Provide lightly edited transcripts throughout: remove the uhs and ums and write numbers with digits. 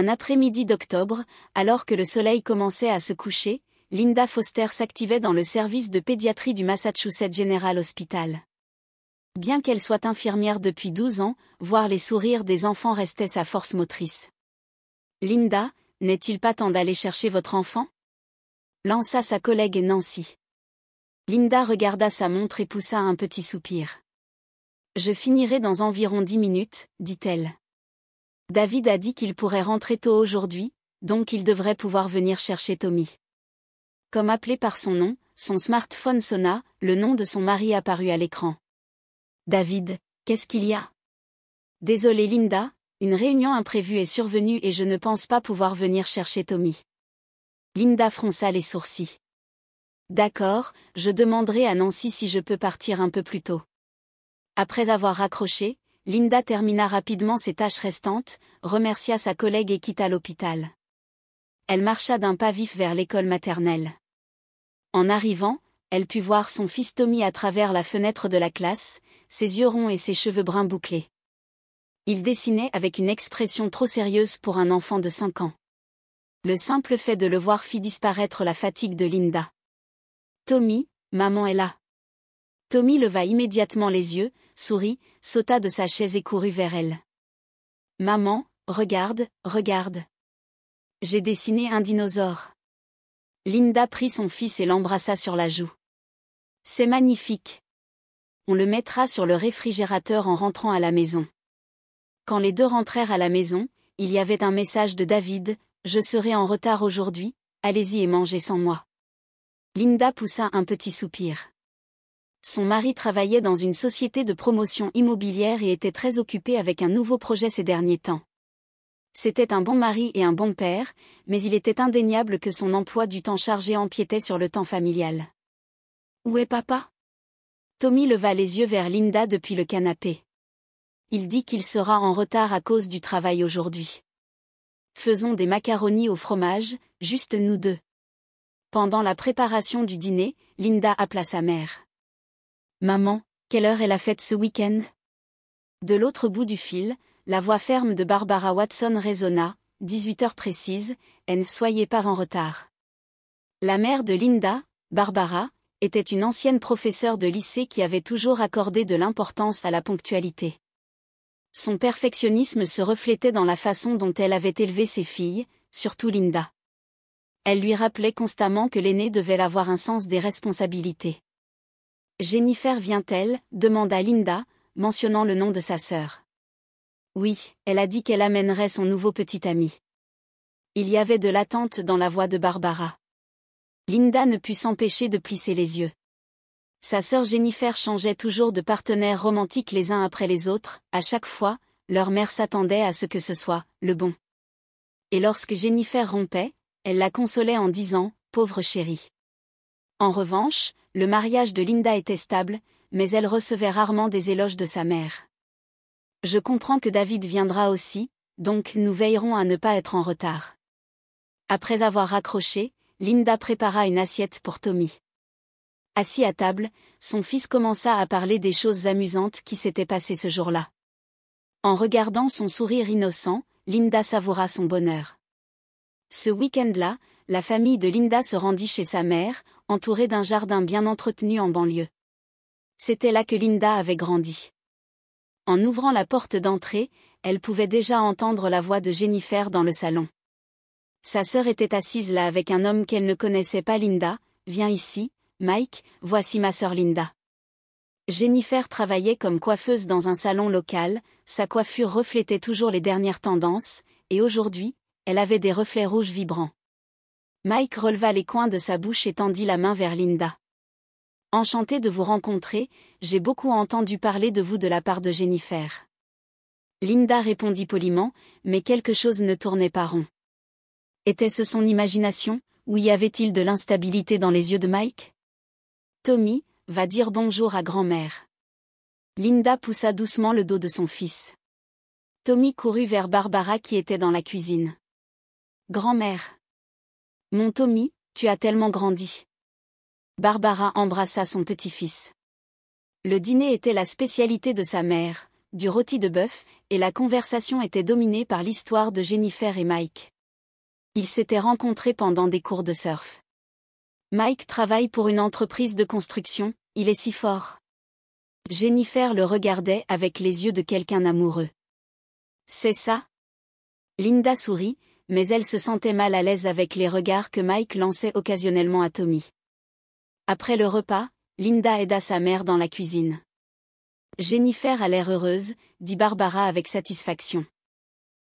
Un après-midi d'octobre, alors que le soleil commençait à se coucher, Linda Foster s'activait dans le service de pédiatrie du Massachusetts General Hospital. Bien qu'elle soit infirmière depuis 12 ans, voir les sourires des enfants restait sa force motrice. « Linda, n'est-il pas temps d'aller chercher votre enfant ?» lança sa collègue Nancy. Linda regarda sa montre et poussa un petit soupir. « Je finirai dans environ 10 minutes, dit-elle. David a dit qu'il pourrait rentrer tôt aujourd'hui, donc il devrait pouvoir venir chercher Tommy. » Comme appelé par son nom, son smartphone sonna, le nom de son mari apparut à l'écran. « David, qu'est-ce qu'il y a ?» Désolée Linda, une réunion imprévue est survenue et je ne pense pas pouvoir venir chercher Tommy. Linda fronça les sourcils. D'accord, je demanderai à Nancy si je peux partir un peu plus tôt. Après avoir raccroché, Linda termina rapidement ses tâches restantes, remercia sa collègue et quitta l'hôpital. Elle marcha d'un pas vif vers l'école maternelle. En arrivant, elle put voir son fils Tommy à travers la fenêtre de la classe, ses yeux ronds et ses cheveux bruns bouclés. Il dessinait avec une expression trop sérieuse pour un enfant de 5 ans. Le simple fait de le voir fit disparaître la fatigue de Linda. « Tommy, maman est là. » Tommy leva immédiatement les yeux, sourit, sauta de sa chaise et courut vers elle. « Maman, regarde, regarde. J'ai dessiné un dinosaure. » Linda prit son fils et l'embrassa sur la joue. « C'est magnifique. On le mettra sur le réfrigérateur en rentrant à la maison. » Quand les deux rentrèrent à la maison, il y avait un message de David, « Je serai en retard aujourd'hui, allez-y et mangez sans moi. » Linda poussa un petit soupir. Son mari travaillait dans une société de promotion immobilière et était très occupé avec un nouveau projet ces derniers temps. C'était un bon mari et un bon père, mais il était indéniable que son emploi du temps chargé empiétait sur le temps familial. « Où est papa ?» Tommy leva les yeux vers Linda depuis le canapé. Il dit qu'il sera en retard à cause du travail aujourd'hui. Faisons des macaronis au fromage, juste nous deux. Pendant la préparation du dîner, Linda appela sa mère. « Maman, quelle heure est la fête ce week-end ?» De l'autre bout du fil, la voix ferme de Barbara Watson résonna, 18 heures précises, ne soyez pas en retard. La mère de Linda, Barbara, était une ancienne professeure de lycée qui avait toujours accordé de l'importance à la ponctualité. Son perfectionnisme se reflétait dans la façon dont elle avait élevé ses filles, surtout Linda. Elle lui rappelait constamment que l'aînée devait avoir un sens des responsabilités. « Jennifer vient-elle » demanda Linda, mentionnant le nom de sa sœur. « Oui, elle a dit qu'elle amènerait son nouveau petit ami. » Il y avait de l'attente dans la voix de Barbara. Linda ne put s'empêcher de plisser les yeux. Sa sœur Jennifer changeait toujours de partenaires romantiques les uns après les autres, à chaque fois, leur mère s'attendait à ce que ce soit le bon. Et lorsque Jennifer rompait, elle la consolait en disant « pauvre chérie ». En revanche, le mariage de Linda était stable, mais elle recevait rarement des éloges de sa mère. « Je comprends que David viendra aussi, donc nous veillerons à ne pas être en retard. » Après avoir raccroché, Linda prépara une assiette pour Tommy. Assis à table, son fils commença à parler des choses amusantes qui s'étaient passées ce jour-là. En regardant son sourire innocent, Linda savoura son bonheur. Ce week-end-là, la famille de Linda se rendit chez sa mère, entourée d'un jardin bien entretenu en banlieue. C'était là que Linda avait grandi. En ouvrant la porte d'entrée, elle pouvait déjà entendre la voix de Jennifer dans le salon. Sa sœur était assise là avec un homme qu'elle ne connaissait pas. « Linda, viens ici, Mike, voici ma sœur Linda. » Jennifer travaillait comme coiffeuse dans un salon local, sa coiffure reflétait toujours les dernières tendances, et aujourd'hui, elle avait des reflets rouges vibrants. Mike releva les coins de sa bouche et tendit la main vers Linda. « Enchanté de vous rencontrer, j'ai beaucoup entendu parler de vous de la part de Jennifer. » Linda répondit poliment, mais quelque chose ne tournait pas rond. Était-ce son imagination, ou y avait-il de l'instabilité dans les yeux de Mike ? « Tommy, va dire bonjour à grand-mère. » Linda poussa doucement le dos de son fils. Tommy courut vers Barbara qui était dans la cuisine. « Grand-mère. »« Mon Tommy, tu as tellement grandi. » Barbara embrassa son petit-fils. Le dîner était la spécialité de sa mère, du rôti de bœuf, et la conversation était dominée par l'histoire de Jennifer et Mike. Ils s'étaient rencontrés pendant des cours de surf. Mike travaille pour une entreprise de construction, il est si fort. Jennifer le regardait avec les yeux de quelqu'un amoureux. C'est ça? Linda sourit, mais elle se sentait mal à l'aise avec les regards que Mike lançait occasionnellement à Tommy. Après le repas, Linda aida sa mère dans la cuisine. Jennifer a l'air heureuse, dit Barbara avec satisfaction.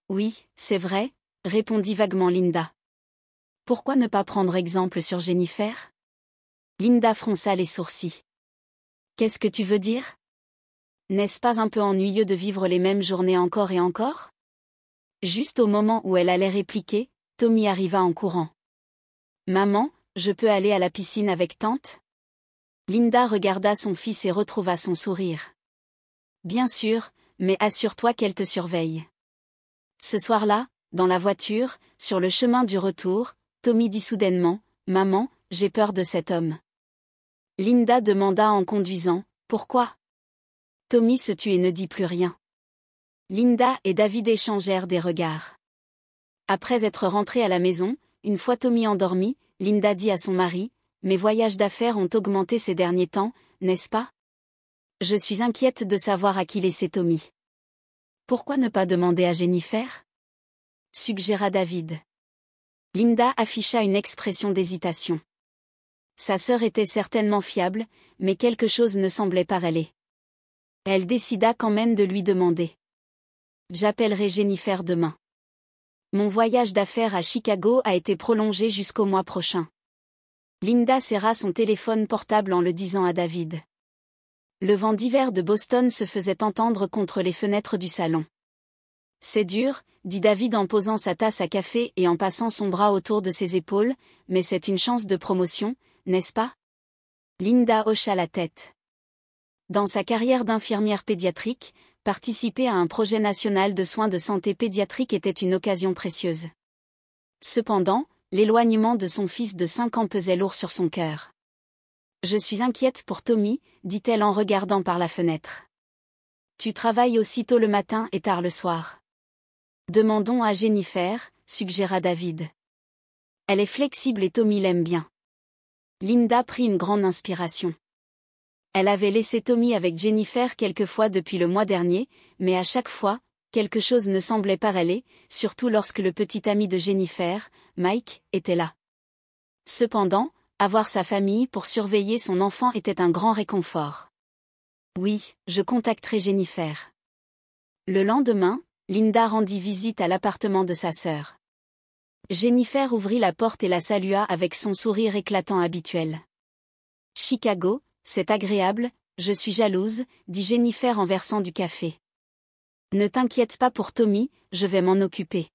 Oui, c'est vrai, répondit vaguement Linda. Pourquoi ne pas prendre exemple sur Jennifer? Linda fronça les sourcils. Qu'est-ce que tu veux dire? N'est-ce pas un peu ennuyeux de vivre les mêmes journées encore et encore? Juste au moment où elle allait répliquer, Tommy arriva en courant. Maman, je peux aller à la piscine avec tante? Linda regarda son fils et retrouva son sourire. Bien sûr, mais assure-toi qu'elle te surveille. Ce soir-là, dans la voiture, sur le chemin du retour, Tommy dit soudainement, « Maman, j'ai peur de cet homme. » Linda demanda en conduisant, « Pourquoi ?» Tommy se tut et ne dit plus rien. Linda et David échangèrent des regards. Après être rentrés à la maison, une fois Tommy endormi, Linda dit à son mari, « Mes voyages d'affaires ont augmenté ces derniers temps, n'est-ce pas? Je suis inquiète de savoir à qui laisser Tommy. » Pourquoi ne pas demander à Jennifer? Suggéra David. Linda afficha une expression d'hésitation. Sa sœur était certainement fiable, mais quelque chose ne semblait pas aller. Elle décida quand même de lui demander. J'appellerai Jennifer demain. Mon voyage d'affaires à Chicago a été prolongé jusqu'au mois prochain. Linda serra son téléphone portable en le disant à David. Le vent d'hiver de Boston se faisait entendre contre les fenêtres du salon. C'est dur, dit David en posant sa tasse à café et en passant son bras autour de ses épaules, mais c'est une chance de promotion, n'est-ce pas? Linda hocha la tête. Dans sa carrière d'infirmière pédiatrique, participer à un projet national de soins de santé pédiatrique était une occasion précieuse. Cependant, l'éloignement de son fils de 5 ans pesait lourd sur son cœur. Je suis inquiète pour Tommy, dit-elle en regardant par la fenêtre. Tu travailles aussi tôt le matin et tard le soir. Demandons à Jennifer, suggéra David. Elle est flexible et Tommy l'aime bien. Linda prit une grande inspiration. Elle avait laissé Tommy avec Jennifer quelques fois depuis le mois dernier, mais à chaque fois, quelque chose ne semblait pas aller, surtout lorsque le petit ami de Jennifer, Mike, était là. Cependant, avoir sa famille pour surveiller son enfant était un grand réconfort. Oui, je contacterai Jennifer. Le lendemain, Linda rendit visite à l'appartement de sa sœur. Jennifer ouvrit la porte et la salua avec son sourire éclatant habituel. Chicago, c'est agréable, je suis jalouse, dit Jennifer en versant du café. Ne t'inquiète pas pour Tommy, je vais m'en occuper.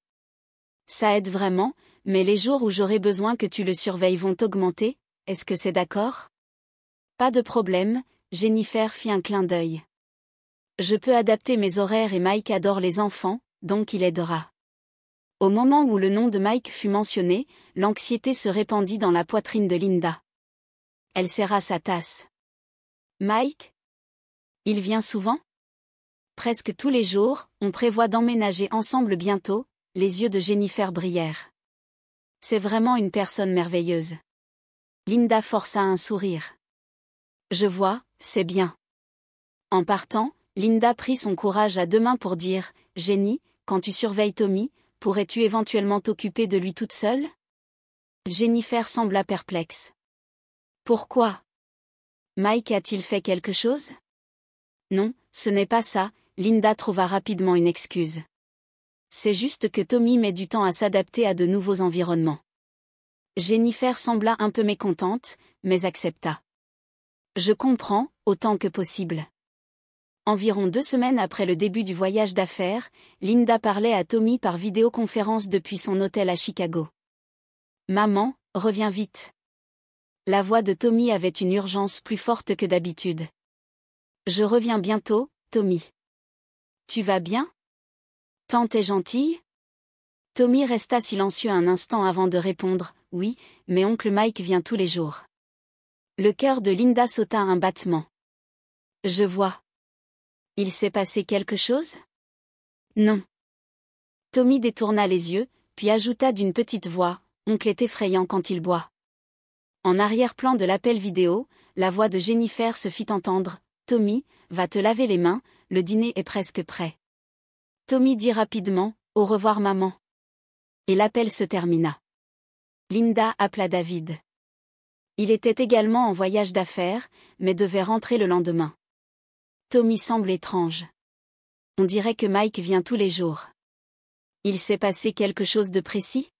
Ça aide vraiment, mais les jours où j'aurai besoin que tu le surveilles vont augmenter, est-ce que c'est d'accord? Pas de problème, Jennifer fit un clin d'œil. Je peux adapter mes horaires et Mike adore les enfants, donc il aidera. Au moment où le nom de Mike fut mentionné, l'anxiété se répandit dans la poitrine de Linda. Elle serra sa tasse. Mike? Il vient souvent? Presque tous les jours, on prévoit d'emménager ensemble bientôt, les yeux de Jennifer brillèrent. C'est vraiment une personne merveilleuse. Linda força un sourire. Je vois, c'est bien. En partant, Linda prit son courage à 2 mains pour dire, « Jenny, quand tu surveilles Tommy, pourrais-tu éventuellement t'occuper de lui toute seule ?» Jennifer sembla perplexe. Pourquoi? Mike a-t-il fait quelque chose? Non, ce n'est pas ça, Linda trouva rapidement une excuse. C'est juste que Tommy met du temps à s'adapter à de nouveaux environnements. Jennifer sembla un peu mécontente, mais accepta. Je comprends, autant que possible. Environ 2 semaines après le début du voyage d'affaires, Linda parlait à Tommy par vidéoconférence depuis son hôtel à Chicago. Maman, reviens vite. La voix de Tommy avait une urgence plus forte que d'habitude. Je reviens bientôt, Tommy. Tu vas bien? Tante est gentille? Tommy resta silencieux un instant avant de répondre, oui, mais oncle Mike vient tous les jours. Le cœur de Linda sauta un battement. Je vois. Il s'est passé quelque chose? Non. Tommy détourna les yeux, puis ajouta d'une petite voix, « Oncle est effrayant quand il boit. » En arrière-plan de l'appel vidéo, la voix de Jennifer se fit entendre, « Tommy, va te laver les mains, le dîner est presque prêt. » Tommy dit rapidement, « Au revoir maman. » Et l'appel se termina. Linda appela David. Il était également en voyage d'affaires, mais devait rentrer le lendemain. Tommy semble étrange. On dirait que Mike vient tous les jours. Il s'est passé quelque chose de précis?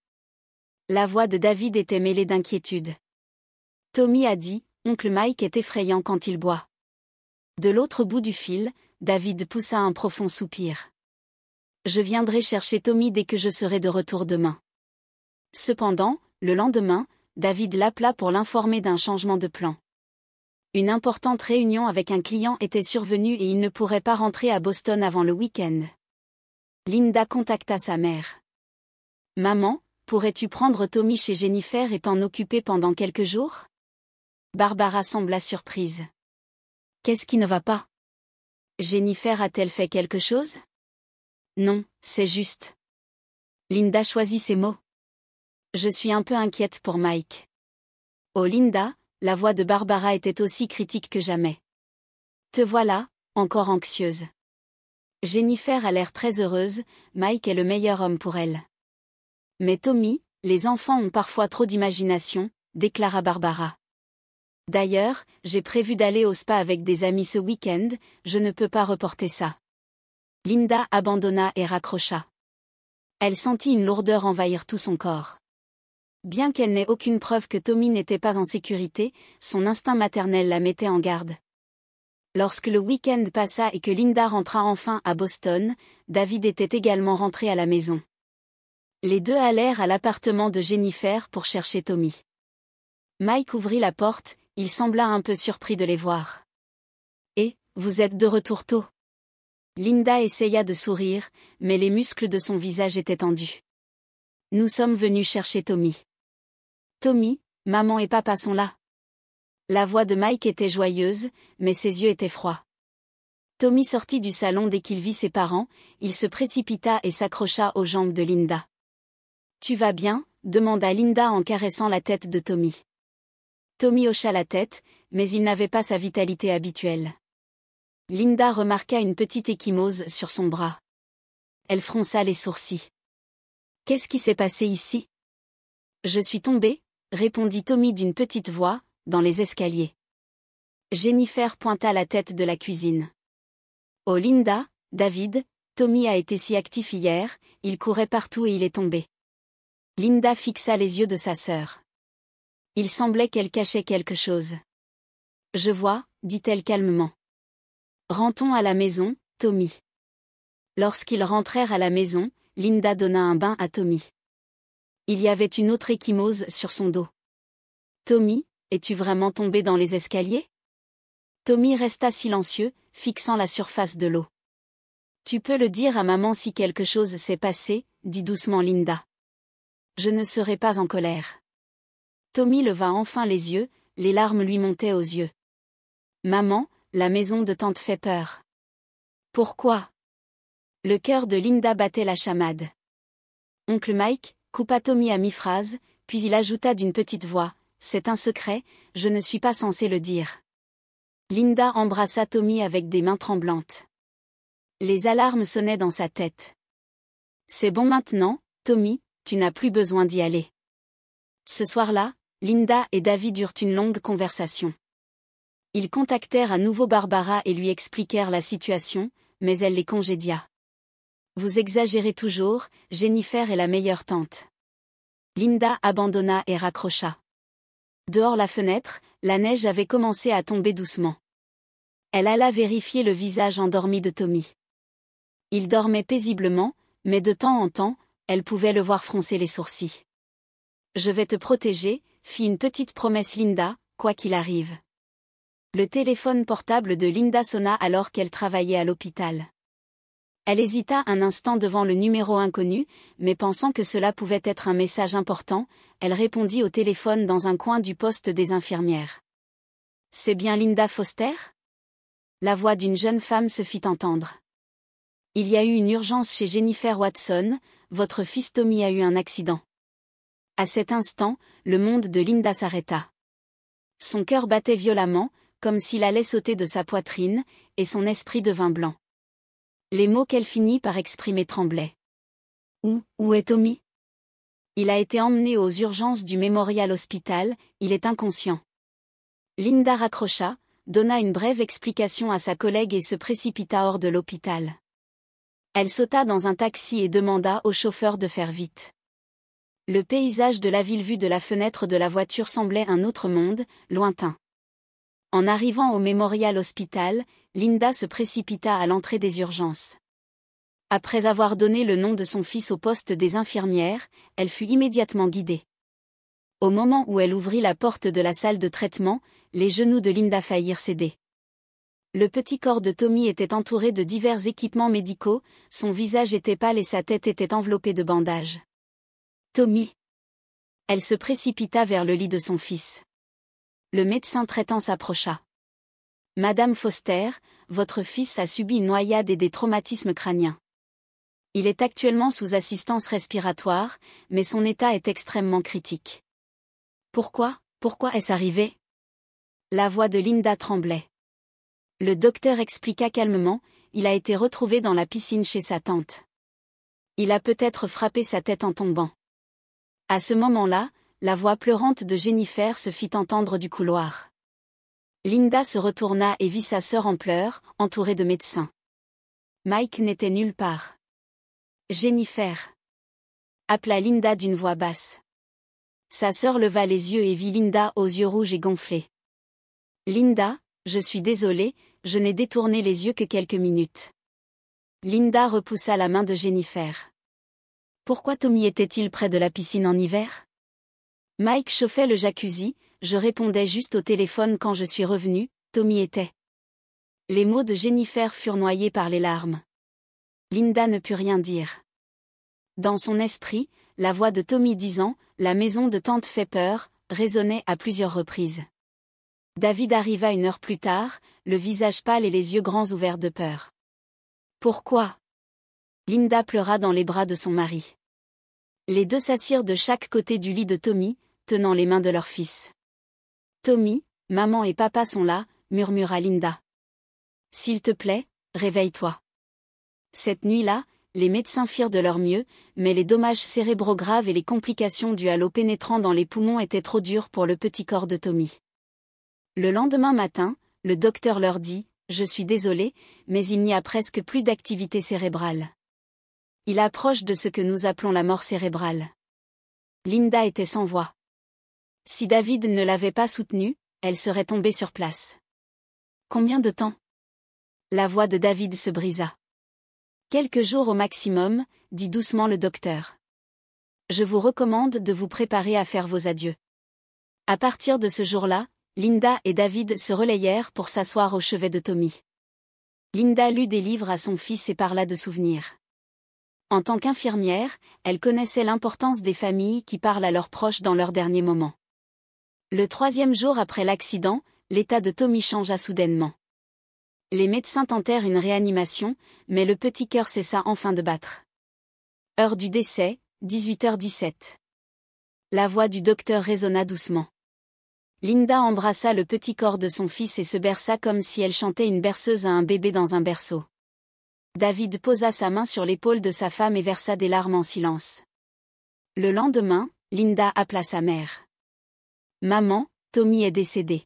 La voix de David était mêlée d'inquiétude. Tommy a dit, « Oncle Mike est effrayant quand il boit. » De l'autre bout du fil, David poussa un profond soupir. « Je viendrai chercher Tommy dès que je serai de retour demain. » Cependant, le lendemain, David l'appela pour l'informer d'un changement de plan. Une importante réunion avec un client était survenue et il ne pourrait pas rentrer à Boston avant le week-end. Linda contacta sa mère. « Maman, pourrais-tu prendre Tommy chez Jennifer et t'en occuper pendant quelques jours ?» Barbara sembla surprise. « Qu'est-ce qui ne va pas? Jennifer a-t-elle fait quelque chose? » « Non, c'est juste. » Linda choisit ses mots. « Je suis un peu inquiète pour Mike. » Oh Linda, la voix de Barbara était aussi critique que jamais. « Te voilà, encore anxieuse. » Jennifer a l'air très heureuse, Mike est le meilleur homme pour elle. « Mais Tommy, les enfants ont parfois trop d'imagination, » déclara Barbara. « D'ailleurs, j'ai prévu d'aller au spa avec des amis ce week-end, je ne peux pas reporter ça. » Linda abandonna et raccrocha. Elle sentit une lourdeur envahir tout son corps. Bien qu'elle n'ait aucune preuve que Tommy n'était pas en sécurité, son instinct maternel la mettait en garde. Lorsque le week-end passa et que Linda rentra enfin à Boston, David était également rentré à la maison. Les deux allèrent à l'appartement de Jennifer pour chercher Tommy. Mike ouvrit la porte, il sembla un peu surpris de les voir. « Et, vous êtes de retour tôt ?» Linda essaya de sourire, mais les muscles de son visage étaient tendus. « Nous sommes venus chercher Tommy. »« Tommy, maman et papa sont là. » La voix de Mike était joyeuse, mais ses yeux étaient froids. Tommy sortit du salon dès qu'il vit ses parents, il se précipita et s'accrocha aux jambes de Linda. « Tu vas bien ?» demanda Linda en caressant la tête de Tommy. Tommy hocha la tête, mais il n'avait pas sa vitalité habituelle. Linda remarqua une petite ecchymose sur son bras. Elle fronça les sourcils. « Qu'est-ce qui s'est passé ici? »« Je suis tombée, » répondit Tommy d'une petite voix, dans les escaliers. Jennifer pointa la tête de la cuisine. « Oh Linda, David, Tommy a été si actif hier, il courait partout et il est tombé. » Linda fixa les yeux de sa sœur. Il semblait qu'elle cachait quelque chose. « Je vois, » dit-elle calmement. « Rentrons à la maison, Tommy. » Lorsqu'ils rentrèrent à la maison, Linda donna un bain à Tommy. Il y avait une autre ecchymose sur son dos. « Tommy, es-tu vraiment tombé dans les escaliers ?» Tommy resta silencieux, fixant la surface de l'eau. « Tu peux le dire à maman si quelque chose s'est passé, » dit doucement Linda. « Je ne serai pas en colère. » Tommy leva enfin les yeux, les larmes lui montaient aux yeux. « Maman, la maison de tante fait peur. » « Pourquoi ?» Le cœur de Linda battait la chamade. Oncle Mike coupa Tommy à mi-phrase, puis il ajouta d'une petite voix, « C'est un secret, je ne suis pas censé le dire. » Linda embrassa Tommy avec des mains tremblantes. Les alarmes sonnaient dans sa tête. « C'est bon maintenant, Tommy, tu n'as plus besoin d'y aller. » Ce soir-là, Linda et David eurent une longue conversation. Ils contactèrent à nouveau Barbara et lui expliquèrent la situation, mais elle les congédia. « Vous exagérez toujours, Jennifer est la meilleure tante. » Linda abandonna et raccrocha. Dehors la fenêtre, la neige avait commencé à tomber doucement. Elle alla vérifier le visage endormi de Tommy. Il dormait paisiblement, mais de temps en temps, elle pouvait le voir froncer les sourcils. « Je vais te protéger », fit une petite promesse Linda, quoi qu'il arrive. Le téléphone portable de Linda sonna alors qu'elle travaillait à l'hôpital. Elle hésita un instant devant le numéro inconnu, mais pensant que cela pouvait être un message important, elle répondit au téléphone dans un coin du poste des infirmières. « C'est bien Linda Foster ? La voix d'une jeune femme se fit entendre. Il y a eu une urgence chez Jennifer Watson, votre fils Tommy a eu un accident. À cet instant, le monde de Linda s'arrêta. Son cœur battait violemment, comme s'il allait sauter de sa poitrine, et son esprit devint blanc. Les mots qu'elle finit par exprimer tremblaient. Où est Tommy? Il a été emmené aux urgences du Memorial Hospital, il est inconscient. Linda raccrocha, donna une brève explication à sa collègue et se précipita hors de l'hôpital. Elle sauta dans un taxi et demanda au chauffeur de faire vite. Le paysage de la ville vu de la fenêtre de la voiture semblait un autre monde, lointain. En arrivant au Memorial Hospital, Linda se précipita à l'entrée des urgences. Après avoir donné le nom de son fils au poste des infirmières, elle fut immédiatement guidée. Au moment où elle ouvrit la porte de la salle de traitement, les genoux de Linda faillirent céder. Le petit corps de Tommy était entouré de divers équipements médicaux, son visage était pâle et sa tête était enveloppée de bandages. Tommy. Elle se précipita vers le lit de son fils. Le médecin traitant s'approcha. Madame Foster, votre fils a subi une noyade et des traumatismes crâniens. Il est actuellement sous assistance respiratoire, mais son état est extrêmement critique. Pourquoi est-ce arrivé? La voix de Linda tremblait. Le docteur expliqua calmement, il a été retrouvé dans la piscine chez sa tante. Il a peut-être frappé sa tête en tombant. À ce moment-là, la voix pleurante de Jennifer se fit entendre du couloir. Linda se retourna et vit sa sœur en pleurs, entourée de médecins. Mike n'était nulle part. Jennifer. Appela Linda d'une voix basse. Sa sœur leva les yeux et vit Linda aux yeux rouges et gonflés. Linda, je suis désolée, je n'ai détourné les yeux que quelques minutes. Linda repoussa la main de Jennifer. Pourquoi Tommy était-il près de la piscine en hiver? Mike chauffait le jacuzzi, je répondais juste au téléphone quand je suis revenue, Tommy était. Les mots de Jennifer furent noyés par les larmes. Linda ne put rien dire. Dans son esprit, la voix de Tommy disant « La maison de tante fait peur » résonnait à plusieurs reprises. David arriva 1 heure plus tard, le visage pâle et les yeux grands ouverts de peur. Pourquoi? Linda pleura dans les bras de son mari. Les deux s'assirent de chaque côté du lit de Tommy, tenant les mains de leur fils. Tommy, maman et papa sont là, murmura Linda. S'il te plaît, réveille-toi. Cette nuit-là, les médecins firent de leur mieux, mais les dommages cérébraux graves et les complications dues à l'eau pénétrant dans les poumons étaient trop durs pour le petit corps de Tommy. Le lendemain matin, le docteur leur dit « Je suis désolé, mais il n'y a presque plus d'activité cérébrale. Il approche de ce que nous appelons la mort cérébrale. » Linda était sans voix. Si David ne l'avait pas soutenue, elle serait tombée sur place. Combien de temps? La voix de David se brisa. Quelques jours au maximum, dit doucement le docteur. Je vous recommande de vous préparer à faire vos adieux. À partir de ce jour-là, Linda et David se relayèrent pour s'asseoir au chevet de Tommy. Linda lut des livres à son fils et parla de souvenirs. En tant qu'infirmière, elle connaissait l'importance des familles qui parlent à leurs proches dans leurs derniers moments. Le 3e jour après l'accident, l'état de Tommy changea soudainement. Les médecins tentèrent une réanimation, mais le petit cœur cessa enfin de battre. Heure du décès, 18h17. La voix du docteur résonna doucement. Linda embrassa le petit corps de son fils et se berça comme si elle chantait une berceuse à un bébé dans un berceau. David posa sa main sur l'épaule de sa femme et versa des larmes en silence. Le lendemain, Linda appela sa mère. « Maman, Tommy est décédé. »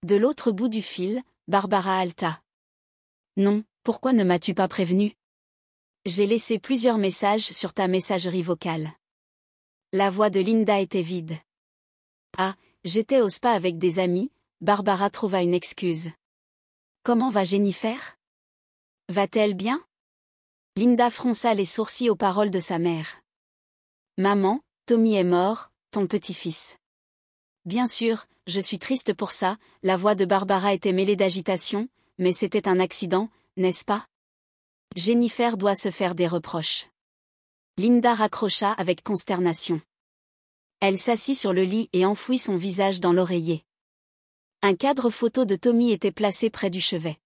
De l'autre bout du fil, Barbara haleta. « Non, pourquoi ne m'as-tu pas prévenu? J'ai laissé plusieurs messages sur ta messagerie vocale. » La voix de Linda était vide. « Ah, j'étais au spa avec des amis », Barbara trouva une excuse. « Comment va Jennifer? Va-t-elle bien? » Linda fronça les sourcils aux paroles de sa mère. « Maman, Tommy est mort, ton petit-fils. » Bien sûr, je suis triste pour ça, la voix de Barbara était mêlée d'agitation, mais c'était un accident, n'est-ce pas? Jennifer doit se faire des reproches. Linda raccrocha avec consternation. Elle s'assit sur le lit et enfouit son visage dans l'oreiller. Un cadre photo de Tommy était placé près du chevet.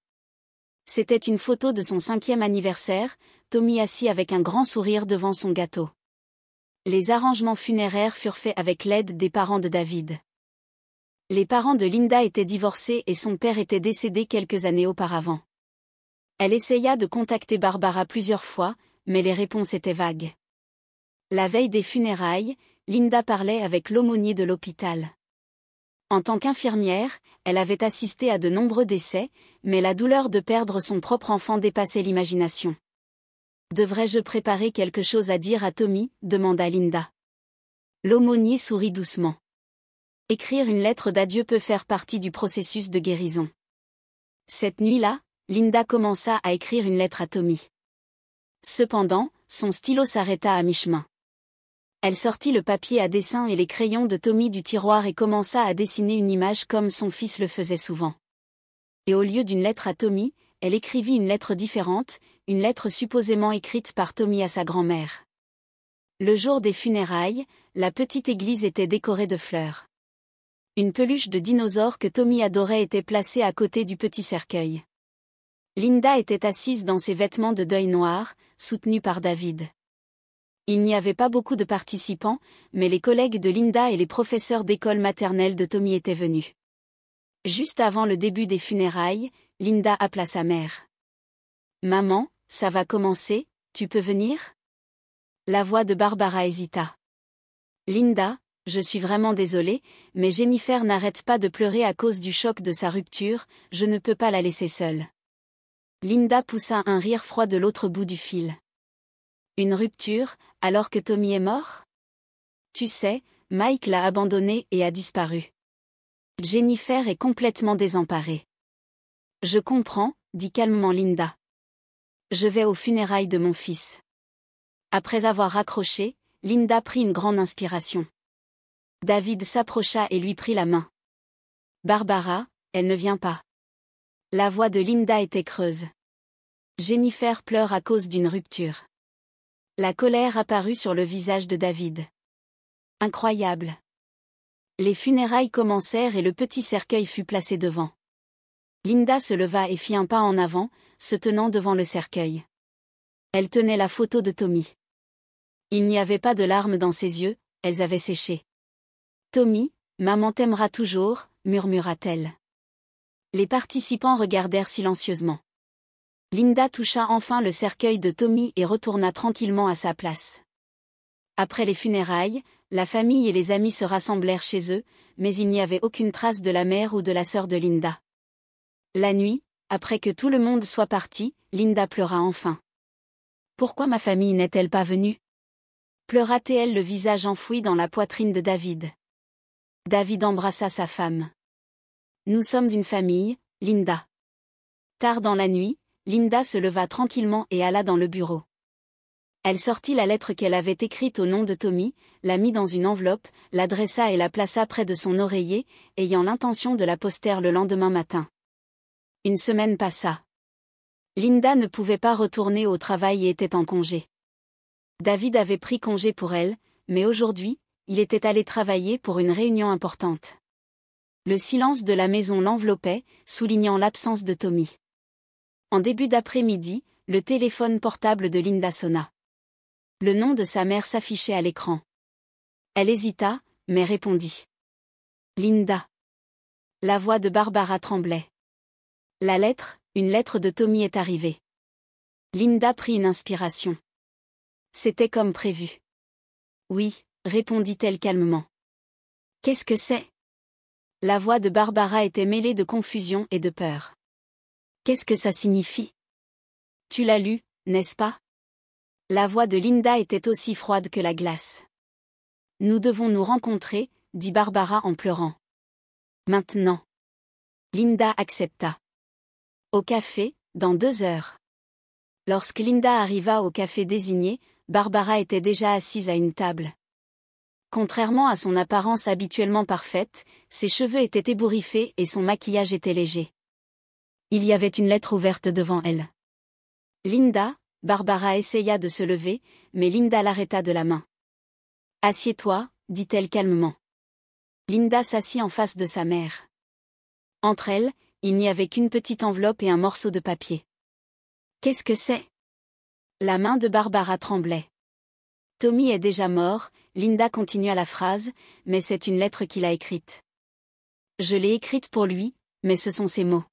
C'était une photo de son 5e anniversaire, Tommy assis avec un grand sourire devant son gâteau. Les arrangements funéraires furent faits avec l'aide des parents de David. Les parents de Linda étaient divorcés et son père était décédé quelques années auparavant. Elle essaya de contacter Barbara plusieurs fois, mais les réponses étaient vagues. La veille des funérailles, Linda parlait avec l'aumônier de l'hôpital. En tant qu'infirmière, elle avait assisté à de nombreux décès, mais la douleur de perdre son propre enfant dépassait l'imagination. « Devrais-je préparer quelque chose à dire à Tommy ?» demanda Linda. L'aumônier sourit doucement. Écrire une lettre d'adieu peut faire partie du processus de guérison. Cette nuit-là, Linda commença à écrire une lettre à Tommy. Cependant, son stylo s'arrêta à mi-chemin. Elle sortit le papier à dessin et les crayons de Tommy du tiroir et commença à dessiner une image comme son fils le faisait souvent. Et au lieu d'une lettre à Tommy, elle écrivit une lettre différente, une lettre supposément écrite par Tommy à sa grand-mère. Le jour des funérailles, la petite église était décorée de fleurs. Une peluche de dinosaure que Tommy adorait était placée à côté du petit cercueil. Linda était assise dans ses vêtements de deuil noirs, soutenue par David. Il n'y avait pas beaucoup de participants, mais les collègues de Linda et les professeurs d'école maternelle de Tommy étaient venus. Juste avant le début des funérailles, Linda appela sa mère. « Maman, ça va commencer, tu peux venir ?» La voix de Barbara hésita. « Linda, je suis vraiment désolée, mais Jennifer n'arrête pas de pleurer à cause du choc de sa rupture, je ne peux pas la laisser seule. » Linda poussa un rire froid de l'autre bout du fil. « Une rupture, alors que Tommy est mort ? Tu sais, Mike l'a abandonné et a disparu. Jennifer est complètement désemparée. » « Je comprends, » dit calmement Linda. « Je vais aux funérailles de mon fils. » Après avoir raccroché, Linda prit une grande inspiration. David s'approcha et lui prit la main. « Barbara, elle ne vient pas. » La voix de Linda était creuse. Jennifer pleure à cause d'une rupture. La colère apparut sur le visage de David. Incroyable. Les funérailles commencèrent et le petit cercueil fut placé devant. Linda se leva et fit un pas en avant, se tenant devant le cercueil. Elle tenait la photo de Tommy. Il n'y avait pas de larmes dans ses yeux, elles avaient séché. « Tommy, maman t'aimera toujours », murmura-t-elle. Les participants regardèrent silencieusement. Linda toucha enfin le cercueil de Tommy et retourna tranquillement à sa place. Après les funérailles, la famille et les amis se rassemblèrent chez eux, mais il n'y avait aucune trace de la mère ou de la sœur de Linda. La nuit, après que tout le monde soit parti, Linda pleura enfin. « Pourquoi ma famille n'est-elle pas venue ?» pleura-t-elle le visage enfoui dans la poitrine de David. David embrassa sa femme. « Nous sommes une famille, Linda. » Tard dans la nuit, Linda se leva tranquillement et alla dans le bureau. Elle sortit la lettre qu'elle avait écrite au nom de Tommy, la mit dans une enveloppe, l'adressa et la plaça près de son oreiller, ayant l'intention de la poster le lendemain matin. Une semaine passa. Linda ne pouvait pas retourner au travail et était en congé. David avait pris congé pour elle, mais aujourd'hui, il était allé travailler pour une réunion importante. Le silence de la maison l'enveloppait, soulignant l'absence de Tommy. En début d'après-midi, le téléphone portable de Linda sonna. Le nom de sa mère s'affichait à l'écran. Elle hésita, mais répondit. « Linda. » La voix de Barbara tremblait. La lettre, une lettre de Tommy est arrivée. Linda prit une inspiration. C'était comme prévu. « Oui, » répondit-elle calmement. « Qu'est-ce que c'est ?» La voix de Barbara était mêlée de confusion et de peur. « Qu'est-ce que ça signifie ? Tu l'as lu, n'est-ce pas ?» La voix de Linda était aussi froide que la glace. « Nous devons nous rencontrer, » dit Barbara en pleurant. « Maintenant. » Linda accepta. Au café, dans 2 heures. Lorsque Linda arriva au café désigné, Barbara était déjà assise à une table. Contrairement à son apparence habituellement parfaite, ses cheveux étaient ébouriffés et son maquillage était léger. Il y avait une lettre ouverte devant elle. « Linda », Barbara essaya de se lever, mais Linda l'arrêta de la main. « Assieds-toi », dit-elle calmement. Linda s'assit en face de sa mère. Entre elles, il n'y avait qu'une petite enveloppe et un morceau de papier. Qu'est-ce que c'est? La main de Barbara tremblait. Tommy est déjà mort, Linda continua la phrase, mais c'est une lettre qu'il a écrite. Je l'ai écrite pour lui, mais ce sont ses mots.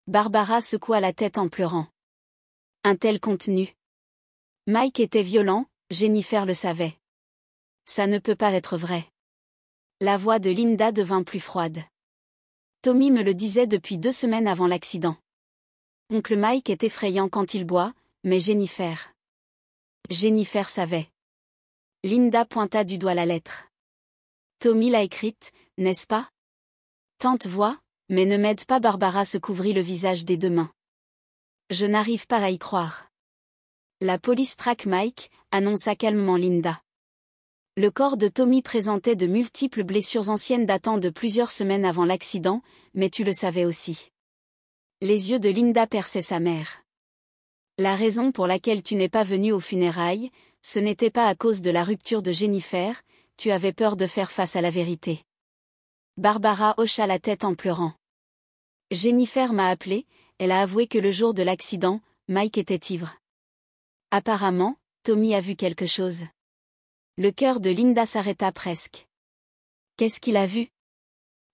Barbara secoua la tête en pleurant. Un tel contenu. Mike était violent, Jennifer le savait. Ça ne peut pas être vrai. La voix de Linda devint plus froide. Tommy me le disait depuis 2 semaines avant l'accident. Oncle Mike est effrayant quand il boit, mais Jennifer. Jennifer savait. Linda pointa du doigt la lettre. Tommy l'a écrite, n'est-ce pas? Tante voit, mais ne m'aide pas. Barbara se couvrit le visage des 2 mains. Je n'arrive pas à y croire. La police traque Mike, annonça calmement Linda. Le corps de Tommy présentait de multiples blessures anciennes datant de plusieurs semaines avant l'accident, mais tu le savais aussi. Les yeux de Linda perçaient sa mère. La raison pour laquelle tu n'es pas venue aux funérailles, ce n'était pas à cause de la rupture de Jennifer, tu avais peur de faire face à la vérité. Barbara hocha la tête en pleurant. Jennifer m'a appelé, elle a avoué que le jour de l'accident, Mike était ivre. Apparemment, Tommy a vu quelque chose. Le cœur de Linda s'arrêta presque. Qu'est-ce qu'il a vu?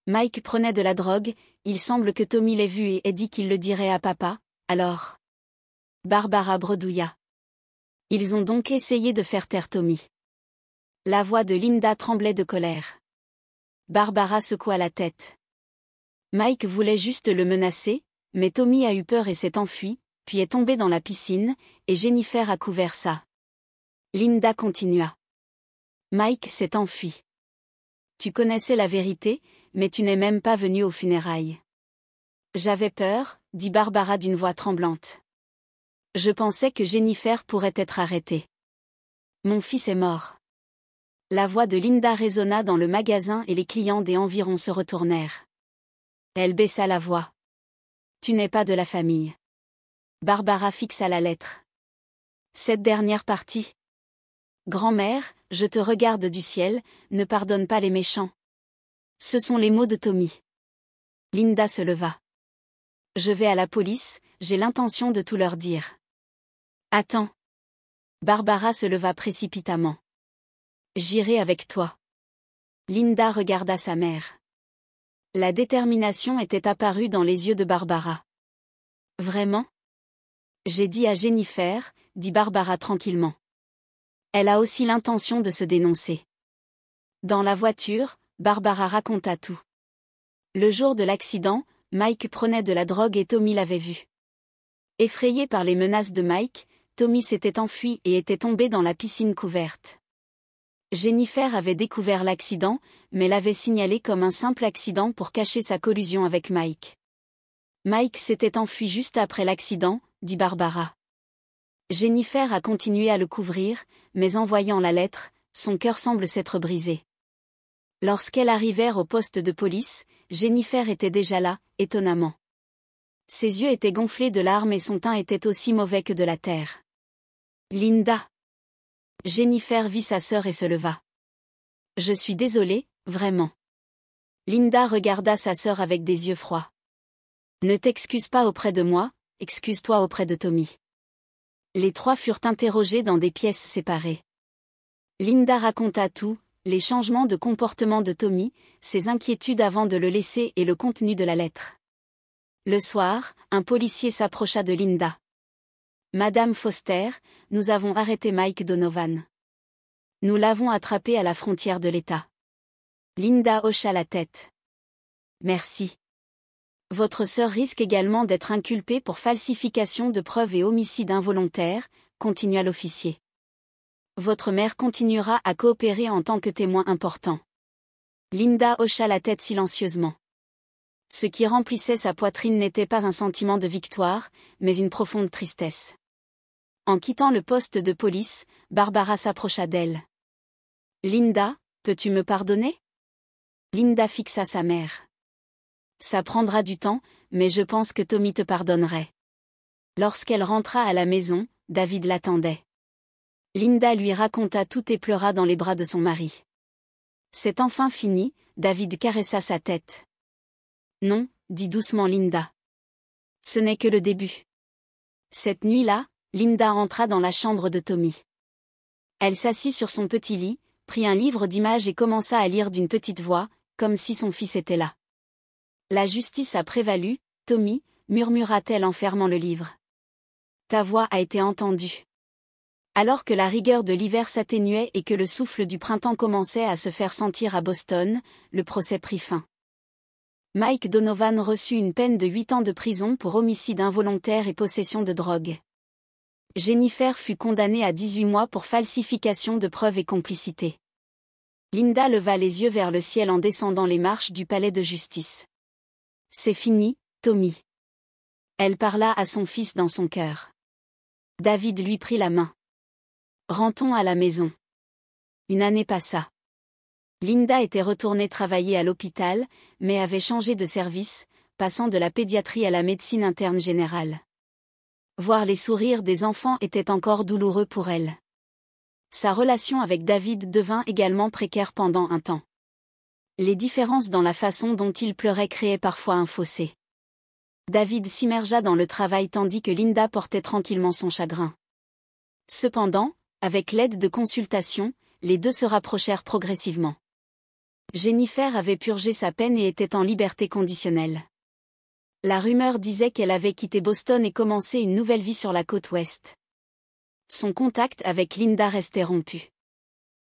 Mike prenait de la drogue, il semble que Tommy l'ait vu et ait dit qu'il le dirait à papa, alors. Barbara bredouilla. Ils ont donc essayé de faire taire Tommy. La voix de Linda tremblait de colère. Barbara secoua la tête. Mike voulait juste le menacer, mais Tommy a eu peur et s'est enfui, puis est tombé dans la piscine, et Jennifer a couvert ça. Linda continua. Mike s'est enfui. Tu connaissais la vérité, mais tu n'es même pas venu aux funérailles. J'avais peur, dit Barbara d'une voix tremblante. Je pensais que Jennifer pourrait être arrêtée. Mon fils est mort. La voix de Linda résonna dans le magasin et les clients des environs se retournèrent. Elle baissa la voix. Tu n'es pas de la famille. Barbara fixa la lettre. Cette dernière partie. Grand-mère, je te regarde du ciel, ne pardonne pas les méchants. Ce sont les mots de Tommy. Linda se leva. Je vais à la police, j'ai l'intention de tout leur dire. Attends. Barbara se leva précipitamment. J'irai avec toi. Linda regarda sa mère. La détermination était apparue dans les yeux de Barbara. Vraiment? J'ai dit à Jennifer, dit Barbara tranquillement. Elle a aussi l'intention de se dénoncer. Dans la voiture, Barbara raconta tout. Le jour de l'accident, Mike prenait de la drogue et Tommy l'avait vu. Effrayé par les menaces de Mike, Tommy s'était enfui et était tombé dans la piscine couverte. Jennifer avait découvert l'accident, mais l'avait signalé comme un simple accident pour cacher sa collusion avec Mike. Mike s'était enfui juste après l'accident, dit Barbara. Jennifer a continué à le couvrir, mais en voyant la lettre, son cœur semble s'être brisé. Lorsqu'elles arrivèrent au poste de police, Jennifer était déjà là, étonnamment. Ses yeux étaient gonflés de larmes et son teint était aussi mauvais que de la terre. Linda. Jennifer vit sa sœur et se leva. Je suis désolée, vraiment. Linda regarda sa sœur avec des yeux froids. Ne t'excuse pas auprès de moi, excuse-toi auprès de Tommy. Les 3 furent interrogés dans des pièces séparées. Linda raconta tout, les changements de comportement de Tommy, ses inquiétudes avant de le laisser et le contenu de la lettre. Le soir, un policier s'approcha de Linda. Madame Foster, nous avons arrêté Mike Donovan. Nous l'avons attrapé à la frontière de l'État. Linda hocha la tête. Merci. Votre sœur risque également d'être inculpée pour falsification de preuves et homicide involontaire, continua l'officier. Votre mère continuera à coopérer en tant que témoin important. Linda hocha la tête silencieusement. Ce qui remplissait sa poitrine n'était pas un sentiment de victoire, mais une profonde tristesse. En quittant le poste de police, Barbara s'approcha d'elle. Linda, peux-tu me pardonner? Linda fixa sa mère. Ça prendra du temps, mais je pense que Tommy te pardonnerait. Lorsqu'elle rentra à la maison, David l'attendait. Linda lui raconta tout et pleura dans les bras de son mari. C'est enfin fini, David caressa sa tête. Non, dit doucement Linda. Ce n'est que le début. Cette nuit-là, Linda entra dans la chambre de Tommy. Elle s'assit sur son petit lit, prit un livre d'images et commença à lire d'une petite voix, comme si son fils était là. La justice a prévalu, Tommy, murmura-t-elle en fermant le livre. Ta voix a été entendue. Alors que la rigueur de l'hiver s'atténuait et que le souffle du printemps commençait à se faire sentir à Boston, le procès prit fin. Mike Donovan reçut une peine de 8 ans de prison pour homicide involontaire et possession de drogue. Jennifer fut condamnée à 18 mois pour falsification de preuves et complicité. Linda leva les yeux vers le ciel en descendant les marches du palais de justice. C'est fini, Tommy. Elle parla à son fils dans son cœur. David lui prit la main. Rentrons à la maison. Une année passa. Linda était retournée travailler à l'hôpital, mais avait changé de service, passant de la pédiatrie à la médecine interne générale. Voir les sourires des enfants était encore douloureux pour elle. Sa relation avec David devint également précaire pendant un temps. Les différences dans la façon dont il pleurait créaient parfois un fossé. David s'immergea dans le travail tandis que Linda portait tranquillement son chagrin. Cependant, avec l'aide de consultations, les deux se rapprochèrent progressivement. Jennifer avait purgé sa peine et était en liberté conditionnelle. La rumeur disait qu'elle avait quitté Boston et commencé une nouvelle vie sur la côte ouest. Son contact avec Linda restait rompu.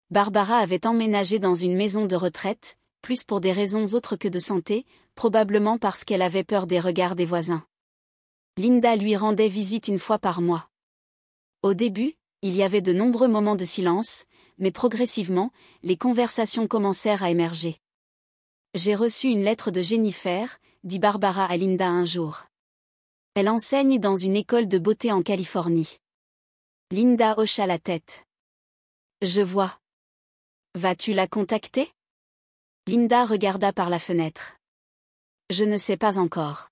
Barbara avait emménagé dans une maison de retraite, plus pour des raisons autres que de santé, probablement parce qu'elle avait peur des regards des voisins. Linda lui rendait visite une fois par mois. Au début, il y avait de nombreux moments de silence, mais progressivement, les conversations commencèrent à émerger. J'ai reçu une lettre de Jennifer, dit Barbara à Linda un jour. Elle enseigne dans une école de beauté en Californie. Linda hocha la tête. Je vois. Vas-tu la contacter? Linda regarda par la fenêtre. Je ne sais pas encore.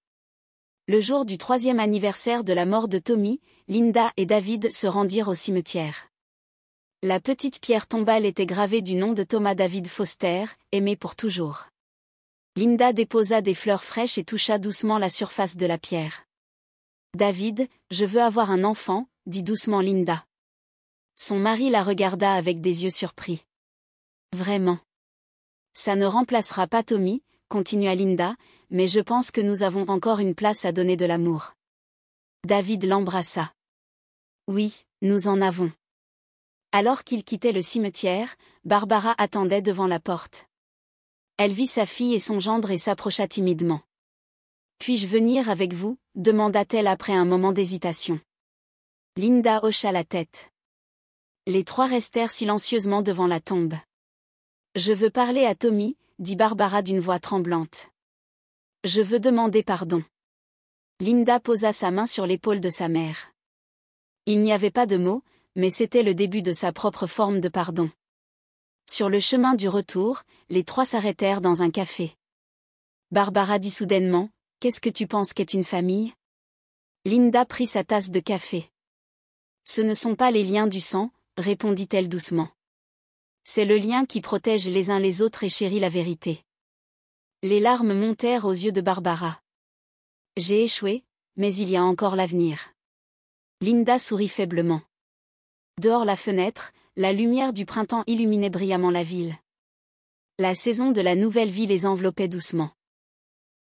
Le jour du 3e anniversaire de la mort de Tommy, Linda et David se rendirent au cimetière. La petite pierre tombale était gravée du nom de Thomas David Foster, aimé pour toujours. Linda déposa des fleurs fraîches et toucha doucement la surface de la pierre. David, je veux avoir un enfant, dit doucement Linda. Son mari la regarda avec des yeux surpris. Vraiment. Ça ne remplacera pas Tommy, continua Linda, mais je pense que nous avons encore une place à donner de l'amour. David l'embrassa. Oui, nous en avons. Alors qu'il quittait le cimetière, Barbara attendait devant la porte. Elle vit sa fille et son gendre et s'approcha timidement. Puis-je venir avec vous, demanda-t-elle après un moment d'hésitation. Linda hocha la tête. Les trois restèrent silencieusement devant la tombe. Je veux parler à Tommy, dit Barbara d'une voix tremblante. Je veux demander pardon. Linda posa sa main sur l'épaule de sa mère. Il n'y avait pas de mots, mais c'était le début de sa propre forme de pardon. Sur le chemin du retour, les trois s'arrêtèrent dans un café. Barbara dit soudainement, « Qu'est-ce que tu penses qu'est une famille ?» Linda prit sa tasse de café. « Ce ne sont pas les liens du sang, » répondit-elle doucement. « C'est le lien qui protège les uns les autres et chérit la vérité. » Les larmes montèrent aux yeux de Barbara. « J'ai échoué, mais il y a encore l'avenir. » Linda sourit faiblement. Dehors la fenêtre, la lumière du printemps illuminait brillamment la ville. La saison de la nouvelle vie les enveloppait doucement.